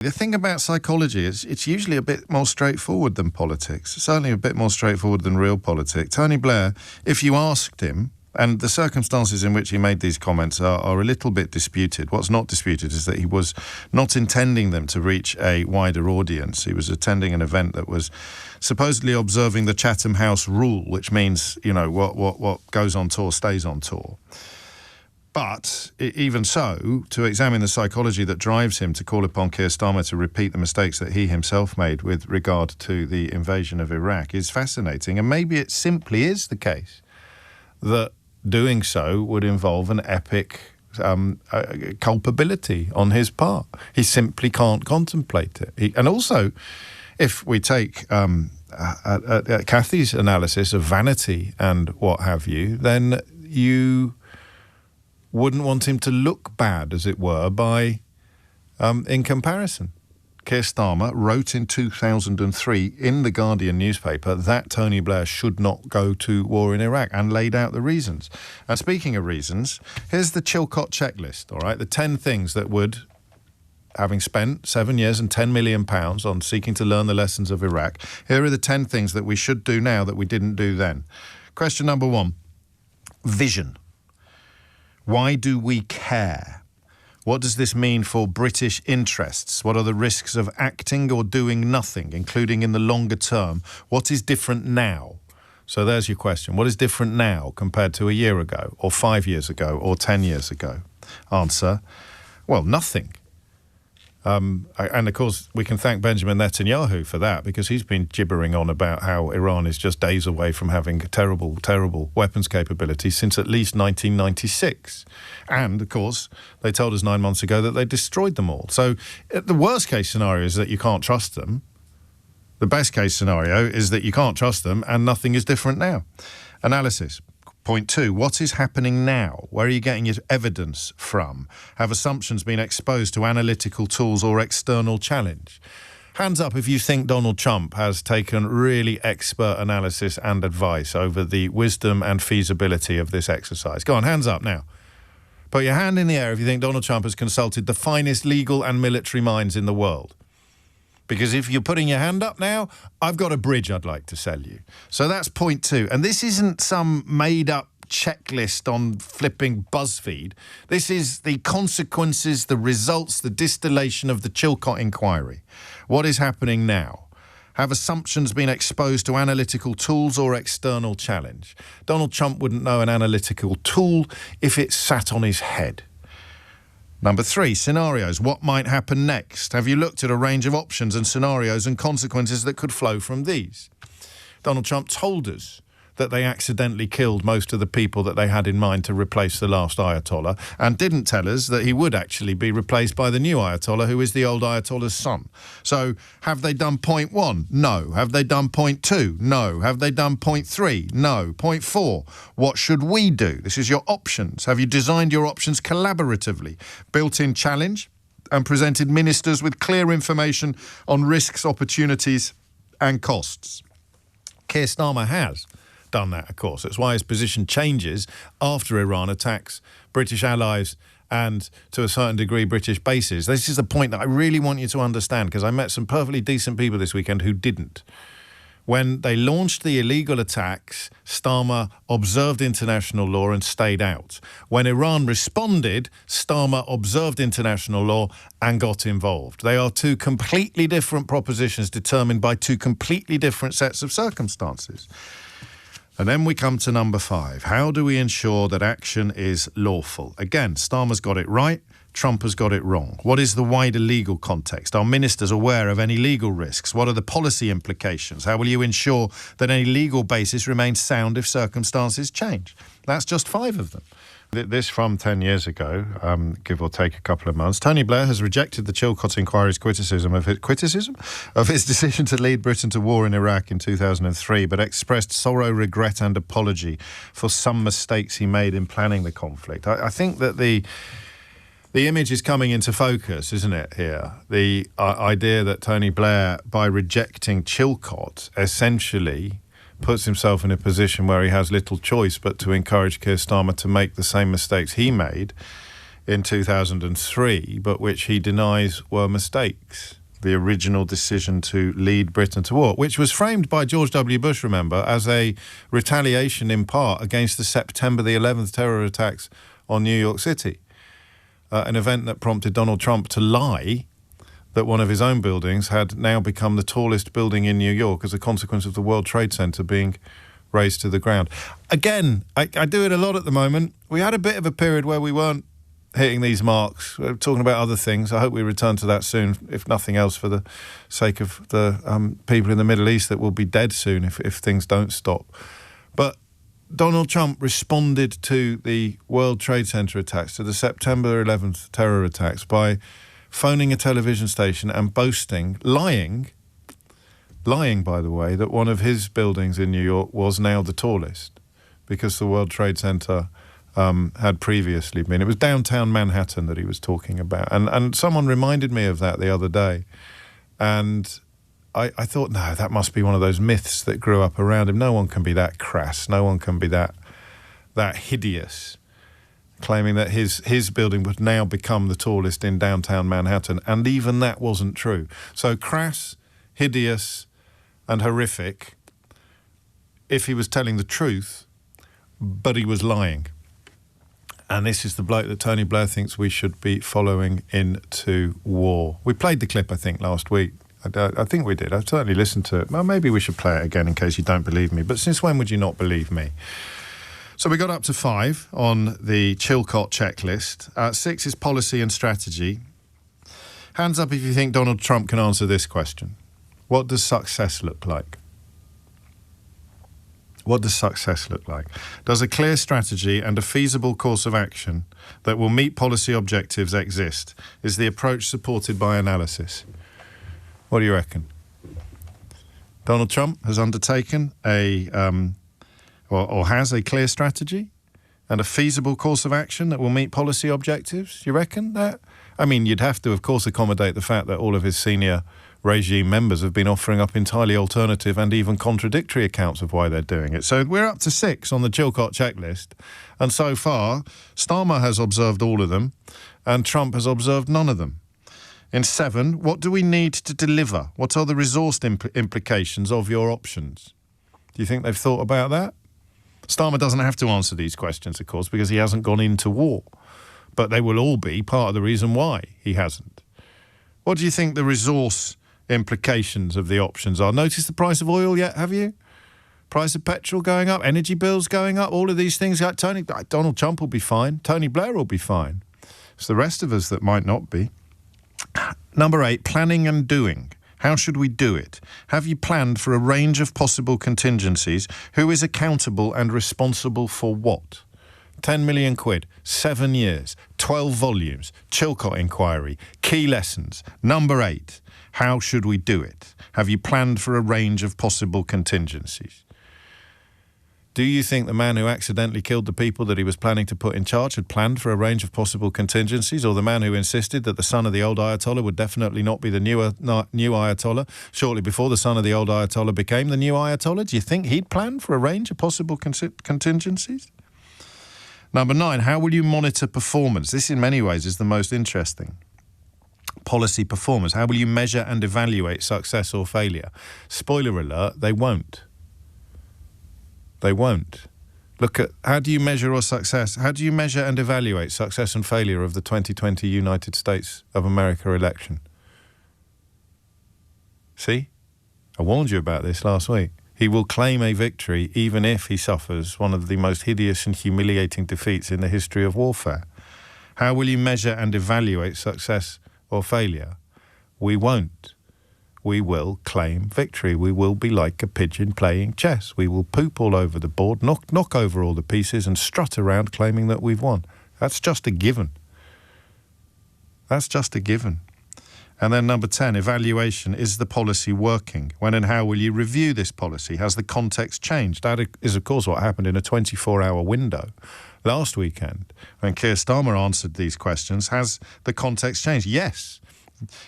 The thing about psychology is it's usually a bit more straightforward than politics, certainly a bit more straightforward than real politics. Tony Blair, if you asked him, and the circumstances in which he made these comments are a little bit disputed. What's not disputed is that he was not intending them to reach a wider audience. He was attending an event that was supposedly observing the Chatham House rule, which means, you know, what goes on tour stays on tour. But even so, to examine the psychology that drives him to call upon Keir Starmer to repeat the mistakes that he himself made with regard to the invasion of Iraq is fascinating. And maybe it simply is the case that doing so would involve an epic culpability on his part. He simply can't contemplate it. And also, if we take Kathy's analysis of vanity and what have you, then you wouldn't want him to look bad, as it were, by in comparison. Keir Starmer wrote in 2003 in the Guardian newspaper that Tony Blair should not go to war in Iraq and laid out the reasons. And speaking of reasons, here's the Chilcot checklist, all right? The 10 things that would, having spent 7 years and £10 million on seeking to learn the lessons of Iraq, here are the 10 things that we should do now that we didn't do then. Question number 1, vision. Why do we care? What does this mean for British interests? What are the risks of acting or doing nothing, including in the longer term? What is different now? So there's your question. What is different now compared to a year ago, or 5 years ago, or 10 years ago? Answer, well, nothing. And of course, we can thank Benjamin Netanyahu for that, because he's been gibbering on about how Iran is just days away from having terrible, terrible weapons capabilities since at least 1996. And, of course, they told us 9 months ago that they destroyed them all. So the worst case scenario is that you can't trust them. The best case scenario is that you can't trust them and nothing is different now. Analysis. Point 2, what is happening now? Where are you getting your evidence from? Have assumptions been exposed to analytical tools or external challenge? Hands up if you think Donald Trump has taken really expert analysis and advice over the wisdom and feasibility of this exercise. Go on, hands up now. Put your hand in the air if you think Donald Trump has consulted the finest legal and military minds in the world. Because if you're putting your hand up now, I've got a bridge I'd like to sell you. So that's point 2. And this isn't some made-up checklist on flipping BuzzFeed. This is the consequences, the results, the distillation of the Chilcot Inquiry. What is happening now? Have assumptions been exposed to analytical tools or external challenge? Donald Trump wouldn't know an analytical tool if it sat on his head. Number 3, scenarios. What might happen next? Have you looked at a range of options and scenarios and consequences that could flow from these? Donald Trump told us that they accidentally killed most of the people that they had in mind to replace the last Ayatollah, and didn't tell us that he would actually be replaced by the new Ayatollah, who is the old Ayatollah's son. So have they done point 1? No. Have they done point 2? No. Have they done point 3? No. Point 4, what should we do? This is your options. Have you designed your options collaboratively, built-in challenge, and presented ministers with clear information on risks, opportunities and costs? Keir Starmer has done that, of course. That's why his position changes after Iran attacks British allies and, to a certain degree, British bases. This is the point that I really want you to understand, because I met some perfectly decent people this weekend who didn't. When they launched the illegal attacks, Starmer observed international law and stayed out. When Iran responded, Starmer observed international law and got involved. They are two completely different propositions determined by two completely different sets of circumstances. And then we come to number 5. How do we ensure that action is lawful? Again, Starmer's got it right, Trump has got it wrong. What is the wider legal context? Are ministers aware of any legal risks? What are the policy implications? How will you ensure that any legal basis remains sound if circumstances change? That's just 5 of them. This from 10 years ago, give or take a couple of months. Tony Blair has rejected the Chilcot Inquiry's criticism of his decision to lead Britain to war in Iraq in 2003, but expressed sorrow, regret and apology for some mistakes he made in planning the conflict. I think that the image is coming into focus, isn't it, here? The idea that Tony Blair, by rejecting Chilcot, essentially puts himself in a position where he has little choice but to encourage Keir Starmer to make the same mistakes he made in 2003, but which he denies were mistakes. The original decision to lead Britain to war, which was framed by George W. Bush, remember, as a retaliation in part against the September the 11th terror attacks on New York City, an event that prompted Donald Trump to lie that one of his own buildings had now become the tallest building in New York as a consequence of the World Trade Center being razed to the ground. Again, I do it a lot at the moment. We had a bit of a period where we weren't hitting these marks. We're talking about other things. I hope we return to that soon, if nothing else, for the sake of the people in the Middle East that will be dead soon if things don't stop. But Donald Trump responded to the World Trade Center attacks, to the September 11th terror attacks, by phoning a television station and boasting, lying, by the way, that one of his buildings in New York was now the tallest because the World Trade Center had previously been. It was downtown Manhattan that he was talking about. And someone reminded me of that the other day. And I thought, no, that must be one of those myths that grew up around him. No one can be that crass. No one can be that hideous, claiming that his building would now become the tallest in downtown Manhattan. And even that wasn't true. So crass, hideous, and horrific if he was telling the truth, but he was lying. And this is the bloke that Tony Blair thinks we should be following into war. We played the clip, I think, last week. I think we did. I've certainly listened to it. Well, maybe we should play it again in case you don't believe me. But since when would you not believe me? So we got up to 5 on the Chilcot checklist. 6 is policy and strategy. Hands up if you think Donald Trump can answer this question. What does success look like? What does success look like? Does a clear strategy and a feasible course of action that will meet policy objectives exist? Is the approach supported by analysis? What do you reckon? Donald Trump has undertaken or has a clear strategy and a feasible course of action that will meet policy objectives? You reckon that? I mean, you'd have to, of course, accommodate the fact that all of his senior regime members have been offering up entirely alternative and even contradictory accounts of why they're doing it. So we're up to 6 on the Chilcot checklist. And so far, Starmer has observed all of them and Trump has observed none of them. In 7, what do we need to deliver? What are the resource implications of your options? Do you think they've thought about that? Starmer doesn't have to answer these questions, of course, because he hasn't gone into war. But they will all be part of the reason why he hasn't. What do you think the resource implications of the options are? Notice the price of oil yet, have you? Price of petrol going up, energy bills going up, all of these things. Donald Trump will be fine. Tony Blair will be fine. It's the rest of us that might not be. Number 8, planning and doing. How should we do it? Have you planned for a range of possible contingencies? Who is accountable and responsible for what? 10 million quid, 7 years, 12 volumes, Chilcot Inquiry, key lessons. Number 8, how should we do it? Have you planned for a range of possible contingencies? Do you think the man who accidentally killed the people that he was planning to put in charge had planned for a range of possible contingencies, or the man who insisted that the son of the old Ayatollah would definitely not be the new Ayatollah shortly before the son of the old Ayatollah became the new Ayatollah? Do you think he'd planned for a range of possible contingencies? Number 9, how will you monitor performance? This in many ways is the most interesting. Policy performance. How will you measure and evaluate success or failure? Spoiler alert, they won't. They won't. Look at, how do you measure and evaluate success and failure of the 2020 United States of America election? See? I warned you about this last week. He will claim a victory even if he suffers one of the most hideous and humiliating defeats in the history of warfare. How will you measure and evaluate success or failure? We won't. We will claim victory. We will be like a pigeon playing chess. We will poop all over the board, knock over all the pieces and strut around claiming that we've won. That's just a given. That's just a given. And then number 10, evaluation. Is the policy working? When and how will you review this policy? Has the context changed? That is, of course, what happened in a 24-hour window last weekend when Keir Starmer answered these questions. Has the context changed? Yes.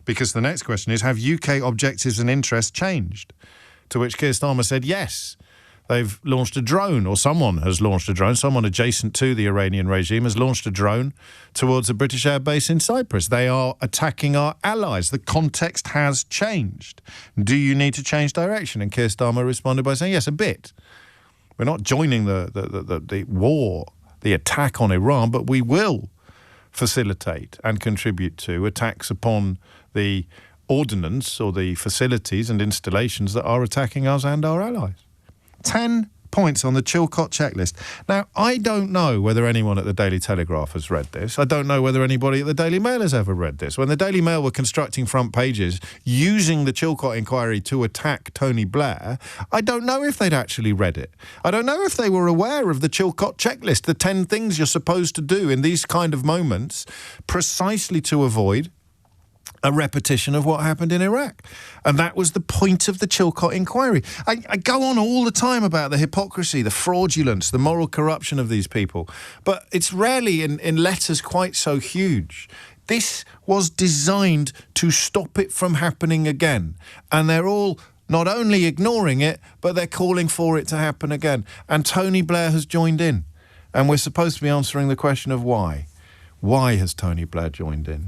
Because the next question is, have UK objectives and interests changed? To which Keir Starmer said, yes, They've launched a drone, or someone has launched a drone. Someone adjacent to the Iranian regime has launched a drone towards a British air base in Cyprus. They are attacking our allies. The context has changed. Do you need to change direction? And Keir Starmer responded by saying, yes, a bit. We're not joining the war, the attack on Iran, but we will facilitate and contribute to attacks upon the ordnance or the facilities and installations that are attacking us and our allies. 10 points on the Chilcot checklist. Now, I don't know whether anyone at the Daily Telegraph has read this. I don't know whether anybody at the Daily Mail has ever read this. When the Daily Mail were constructing front pages using the Chilcot Inquiry to attack Tony Blair, I don't know if they'd actually read it. I don't know if they were aware of the Chilcot checklist, the 10 things you're supposed to do in these kind of moments, precisely to avoid a repetition of what happened in Iraq. And that was the point of the Chilcot Inquiry. I go on all the time about the hypocrisy, the fraudulence, the moral corruption of these people, but it's rarely in letters quite so huge. This was designed to stop it from happening again. And they're all not only ignoring it, but they're calling for it to happen again. And Tony Blair has joined in. And we're supposed to be answering the question of why. Why has Tony Blair joined in?